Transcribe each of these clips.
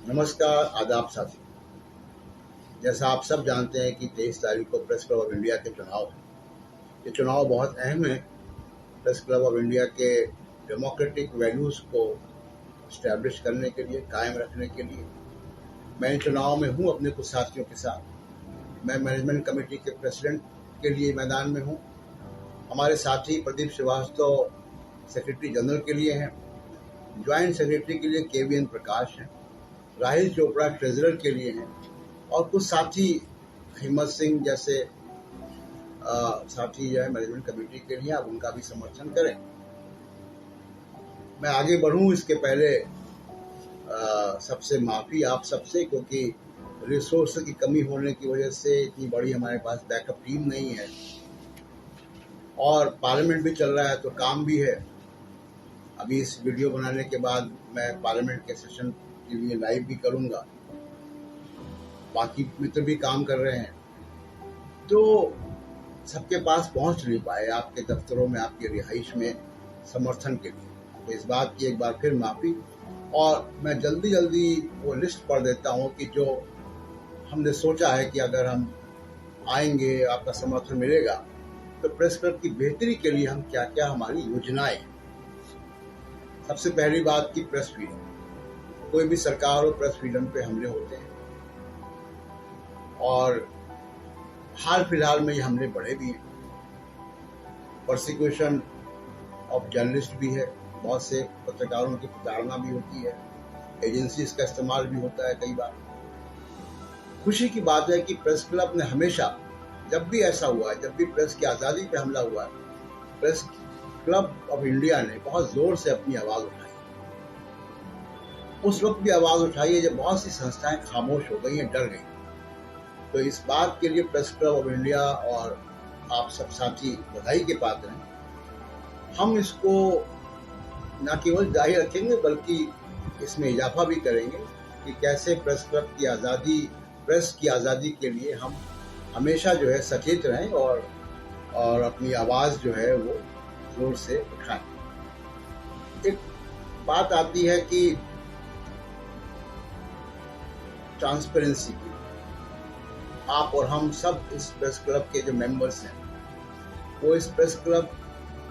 नमस्कार, आदाब साथी। जैसा आप सब जानते हैं कि 23 तारीख को प्रेस क्लब ऑफ इंडिया के चुनाव हैं। ये चुनाव बहुत अहम है प्रेस क्लब ऑफ इंडिया के डेमोक्रेटिक वैल्यूज़ को इस्टेब्लिश करने के लिए, कायम रखने के लिए। मैं इन चुनाव में हूँ अपने कुछ साथियों के साथ। मैं मैनेजमेंट कमेटी के प्रेसिडेंट के लिए मैदान में हूँ। हमारे साथी प्रदीप श्रीवास्तव सेक्रेटरी जनरल के लिए हैं। ज्वाइंट सेक्रेटरी के लिए KVN प्रकाश हैं। राहिल चोपड़ा ट्रेजरर के लिए हैं और कुछ साथी हिम्मत सिंह जैसे साथी जो है मैनेजमेंट कमेटी के लिए, आप उनका भी समर्थन करें। मैं आगे बढ़ूं इसके पहले सबसे माफ़ी आप सबसे, क्योंकि रिसोर्स की कमी होने की वजह से इतनी बड़ी हमारे पास बैकअप टीम नहीं है और पार्लियामेंट भी चल रहा है तो काम भी है। अभी इस वीडियो बनाने के बाद मैं पार्लियामेंट के सेशन के लिए लाइव भी करूंगा। बाकी मित्र भी काम कर रहे हैं तो सबके पास पहुंच नहीं पाए आपके दफ्तरों में, आपके रिहाइश में समर्थन के लिए। तो इस बात की एक बार फिर माफ़ी। और मैं जल्दी वो लिस्ट पढ़ देता हूं कि जो हमने सोचा है कि अगर हम आएंगे, आपका समर्थन मिलेगा तो प्रेस क्लब की बेहतरी के लिए हम क्या क्या हमारी योजनाएं। सबसे पहली बात की प्रेस फ्रीडम। कोई भी सरकार और प्रेस फ्रीडम पे हमले होते हैं और हाल फिलहाल में ये हमले बढ़े भी हैं। प्रोसिक्यूशन ऑफ जर्नलिस्ट भी है, बहुत से पत्रकारों की प्रताड़ना भी होती है, एजेंसीज का इस्तेमाल भी होता है कई बार। खुशी की बात है कि प्रेस क्लब ने हमेशा, जब भी ऐसा हुआ है, जब भी प्रेस की आज़ादी पे हमला हुआ है, प्रेस क्लब ऑफ इंडिया ने बहुत जोर से अपनी आवाज़ उठाई। उस वक्त भी आवाज़ उठाई है जब बहुत सी संस्थाएं खामोश हो गई हैं, डर गई। तो इस बात के लिए प्रेस क्लब ऑफ इंडिया और आप सब साथी बधाई के पात्र हैं। हम इसको न केवल जारी रखेंगे बल्कि इसमें इजाफा भी करेंगे कि कैसे प्रेस क्लब की आज़ादी, प्रेस की आज़ादी के लिए हम हमेशा जो है सचेत रहें और अपनी आवाज़ जो है वो जोर से उठाएं। एक बात आती है कि ट्रांसपेरेंसी की। आप और हम सब इस प्रेस क्लब के जो मेंबर्स हैं वो इस press club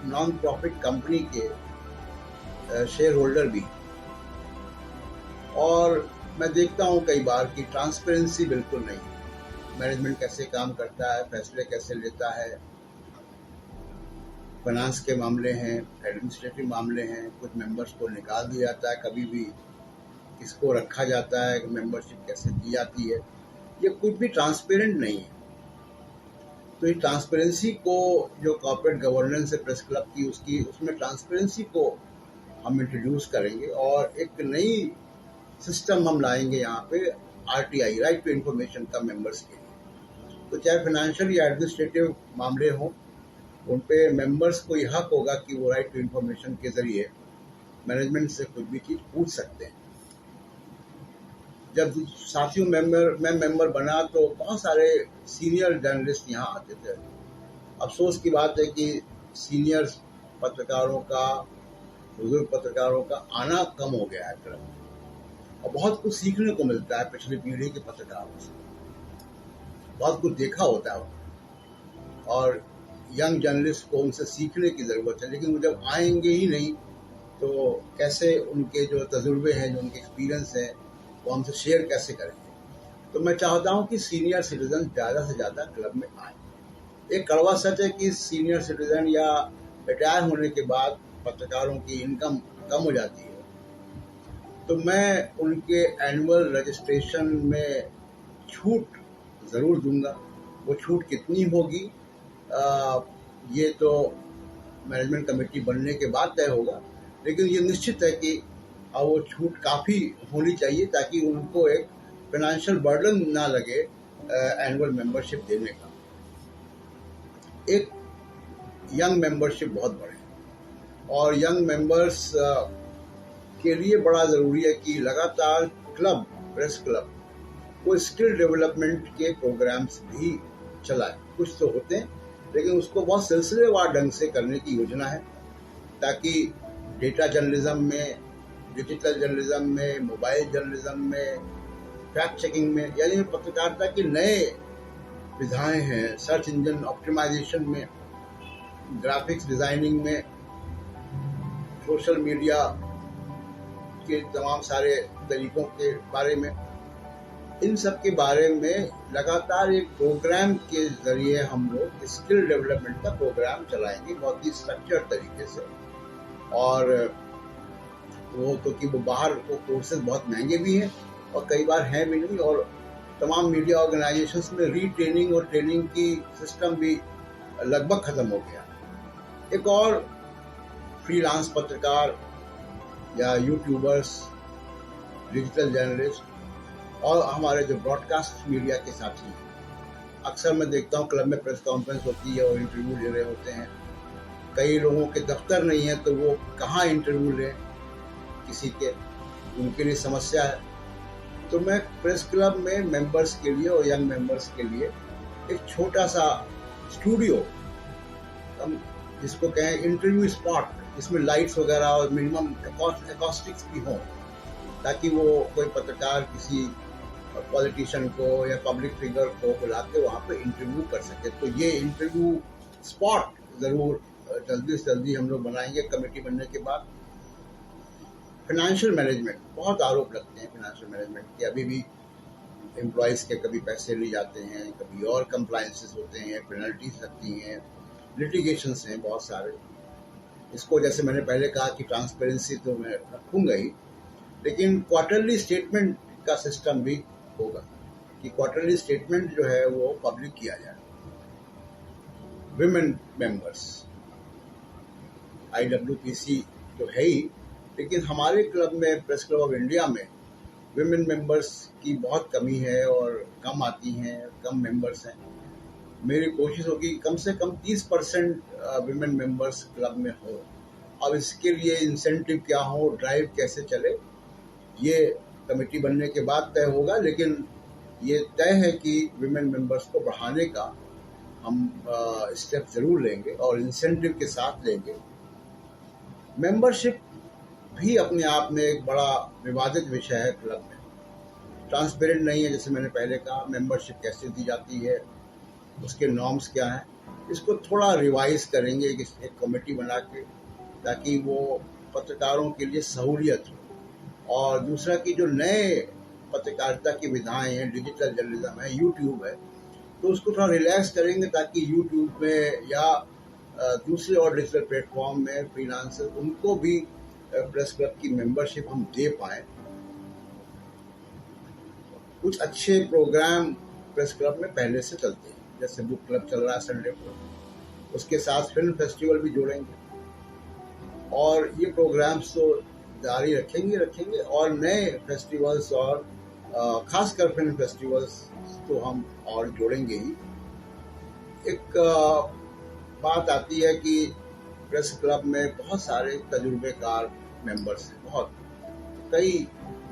non profit company के शेयर होल्डर भी। और मैं देखता हूँ कई बार कि ट्रांसपेरेंसी बिल्कुल नहीं है। मैनेजमेंट कैसे काम करता है, फैसले कैसे लेता है, फाइनेंस के मामले हैं, एडमिनिस्ट्रेटिव मामले हैं, कुछ मेंबर्स को निकाल दिया जाता है, कभी भी किसको रखा जाता है, मेंबरशिप कैसे दी जाती है, ये कुछ भी ट्रांसपेरेंट नहीं है। तो इस ट्रांसपेरेंसी को, जो कॉर्पोरेट गवर्नेंस है प्रेस क्लब की, उसमें ट्रांसपेरेंसी को हम इंट्रोड्यूस करेंगे और एक नई सिस्टम हम लाएंगे यहाँ पे, RTI, राइट टू इन्फॉर्मेशन का मेंबर्स के लिए। तो चाहे फाइनेंशियल या एडमिनिस्ट्रेटिव मामले हों, उन पे मेंबर्स को यह हक होगा कि वो राइट टू इन्फॉर्मेशन के जरिए मैनेजमेंट से कुछ भी चीज़ पूछ सकते हैं। जब साथियों मैं मेंबर बना तो बहुत सारे सीनियर जर्नलिस्ट यहाँ आते थे। अफसोस की बात है कि सीनियर पत्रकारों का, बुजुर्ग पत्रकारों का आना कम हो गया है क्लब में। और बहुत कुछ सीखने को मिलता है पिछली पीढ़ी के पत्रकारों से, बहुत कुछ देखा होता है और यंग जर्नलिस्ट को उनसे सीखने की ज़रूरत है। लेकिन वो जब आएंगे ही नहीं तो कैसे उनके जो तजुर्बे हैं, जो उनके एक्सपीरियंस हैं, वो हमसे शेयर कैसे करेंगे। तो मैं चाहता हूं कि सीनियर सिटीजन ज़्यादा से ज़्यादा क्लब में आए। एक कड़वा सच है कि सीनियर सिटीजन या रिटायर होने के बाद पत्रकारों की इनकम कम हो जाती है। तो मैं उनके एनुअल रजिस्ट्रेशन में छूट ज़रूर दूंगा। वो छूट कितनी होगी ये तो मैनेजमेंट कमेटी बनने के बाद तय होगा, लेकिन ये निश्चित है कि वो छूट काफ़ी होनी चाहिए ताकि उनको एक फाइनेंशियल बर्डन ना लगे एनुअल मेंबरशिप देने का। एक यंग मेंबरशिप बहुत बढ़े और यंग मेंबर्स के लिए बड़ा ज़रूरी है कि लगातार क्लब, प्रेस क्लब वो स्किल डेवलपमेंट के प्रोग्राम्स भी चलाए। कुछ तो होते हैं लेकिन उसको बहुत सिलसिलेवार ढंग से करने की योजना है ताकि डेटा जर्नलिज्म में डिजिटल जर्नलिज्म में, मोबाइल जर्नलिज्म में, फैक्ट चेकिंग में, यानी पत्रकारिता के नए विधाएं हैं, सर्च इंजन ऑप्टिमाइजेशन में, ग्राफिक्स डिजाइनिंग में, सोशल मीडिया के तमाम सारे तरीकों के बारे में, इन सब के बारे में लगातार एक प्रोग्राम के जरिए हम लोग स्किल डेवलपमेंट का प्रोग्राम चलाएंगे बहुत ही स्ट्रक्चर्ड तरीके से। और वो तो कि वो बाहर वो कोर्सेज बहुत महंगे भी हैं और कई बार हैं भी नहीं, और तमाम मीडिया ऑर्गेनाइजेशंस में रीट्रेनिंग और ट्रेनिंग की सिस्टम भी लगभग खत्म हो गया। एक और फ्रीलांस पत्रकार या यूट्यूबर्स, डिजिटल जर्नलिस्ट और हमारे जो ब्रॉडकास्ट मीडिया के साथी हैं, अक्सर मैं देखता हूँ क्लब में प्रेस कॉन्फ्रेंस होती है और इंटरव्यू ले रहे होते हैं। कई लोगों के दफ्तर नहीं है तो वो कहाँ इंटरव्यू लें किसी के, उनके लिए समस्या है। तो मैं प्रेस क्लब में मेंबर्स के लिए और यंग मेंबर्स के लिए एक छोटा सा स्टूडियो, हम जिसको कहें इंटरव्यू स्पॉट, जिसमें लाइट्स वगैरह और मिनिमम एकॉस्टिक्स भी हों, ताकि वो कोई पत्रकार किसी पॉलिटिशियन को या पब्लिक फिगर को बुला के वहाँ पे इंटरव्यू कर सके। तो ये इंटरव्यू स्पॉट ज़रूर जल्दी से जल्दी हम लोग बनाएंगे कमेटी बनने के बाद। फाइनेंशियल मैनेजमेंट, बहुत आरोप लगते हैं फाइनेंशियल मैनेजमेंट के, अभी भी एम्प्लॉयज़ के कभी पैसे लिए जाते हैं, कभी और कंप्लायंसेस होते हैं, पेनल्टीज लगती हैं, लिटिगेशंस हैं बहुत सारे। इसको जैसे मैंने पहले कहा कि ट्रांसपेरेंसी तो मैं रखूँगा ही, लेकिन क्वार्टरली स्टेटमेंट का सिस्टम भी होगा कि क्वार्टरली स्टेटमेंट जो है वो पब्लिक किया जाए। विमेन मेंबर्स, IWPC तो है ही, लेकिन हमारे क्लब में, प्रेस क्लब ऑफ इंडिया में, विमेन मेंबर्स की बहुत कमी है और कम आती हैं, कम मेंबर्स हैं। मेरी कोशिश होगी कम से कम 30% विमेन मेंबर्स क्लब में हो। अब इसके लिए इंसेंटिव क्या हो, ड्राइव कैसे चले, ये कमेटी बनने के बाद तय होगा, लेकिन ये तय है कि विमेन मेंबर्स को बढ़ाने का हम स्टेप जरूर लेंगे और इंसेंटिव के साथ लेंगे। मेंबरशिप भी अपने आप में एक बड़ा विवादित विषय है क्लब में, ट्रांसपेरेंट नहीं है। जैसे मैंने पहले कहा, मेंबरशिप कैसे दी जाती है, उसके नॉर्म्स क्या हैं, इसको थोड़ा रिवाइज करेंगे एक कमेटी बना के, ताकि वो पत्रकारों के लिए सहूलियत हो। और दूसरा कि जो नए पत्रकारिता की विधाएं हैं, डिजिटल जर्नलिज्म है, यूट्यूब है, तो उसको थोड़ा रिलैक्स करेंगे ताकि यूट्यूब में या दूसरे और डिजिटल प्लेटफॉर्म में फ्रीलांसर, उनको भी प्रेस क्लब की मेंबरशिप हम दे पाएँ। कुछ अच्छे प्रोग्राम प्रेस क्लब में पहले से चलते हैं, जैसे बुक क्लब चल रहा है संडे को, उसके साथ फिल्म फेस्टिवल भी जोड़ेंगे और ये प्रोग्राम्स तो जारी रखेंगे और नए फेस्टिवल्स और खासकर फिल्म फेस्टिवल्स तो हम और जोड़ेंगे ही। एक बात आती है कि प्रेस क्लब में बहुत सारे तजुर्बेकार मेंबर्स हैं, बहुत कई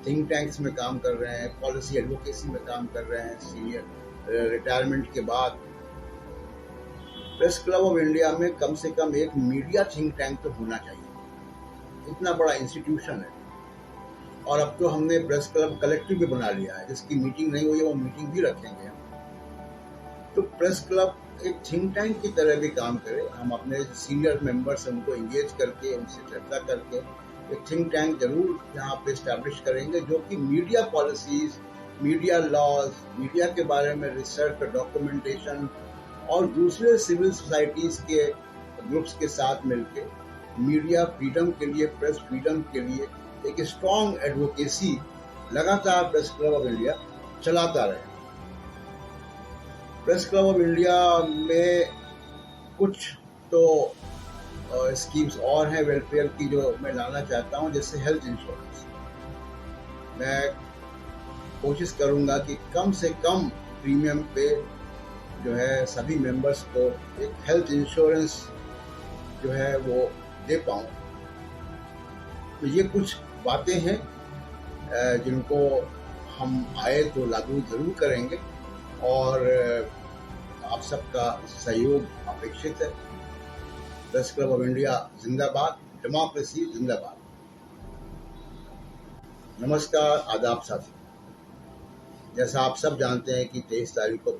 थिंक टैंक्स में काम कर रहे हैं, पॉलिसी एडवोकेसी में काम कर रहे हैं, सीनियर रिटायरमेंट के बाद। प्रेस क्लब ऑफ इंडिया में कम से कम एक मीडिया थिंक टैंक तो होना चाहिए, इतना बड़ा इंस्टीट्यूशन है। और अब तो हमने प्रेस क्लब कलेक्टिव भी बना लिया है, जिसकी मीटिंग नहीं हुई है वो मीटिंग भी रखेंगे हम। तो प्रेस क्लब एक थिंक टैंक की तरह भी काम करे। हम अपने सीनियर मेंबर्स उनको इंगेज करके, उनसे चर्चा करके एक थिंक टैंक जरूर यहाँ पे इस्टेब्लिश करेंगे, जो कि media policies, media laws, media के बारे में रिसर्च, डॉक्यूमेंटेशन और दूसरे सिविल सोसाइटीज के ग्रुप्स के साथ मिलकर मीडिया फ्रीडम के लिए, प्रेस फ्रीडम के लिए एक स्ट्रॉन्ग एडवोकेसी लगातार प्रेस क्लब ऑफ इंडिया चलाता रहे। प्रेस क्लब ऑफ इंडिया में कुछ तो स्कीम्स और हैं वेलफेयर की जो मैं लाना चाहता हूं, जैसे हेल्थ इंश्योरेंस। मैं कोशिश करूंगा कि कम से कम प्रीमियम पे जो है सभी मेंबर्स को एक हेल्थ इंश्योरेंस जो है वो दे पाऊं। तो ये कुछ बातें हैं जिनको हम आए तो लागू जरूर करेंगे और आप सबका सहयोग अपेक्षित है। प्रेस क्लब ऑफ इंडिया जिंदाबाद, डेमोक्रेसी जिंदाबाद। नमस्कार, आदाब साथी। जैसा आप सब जानते हैं कि 23 तारीख को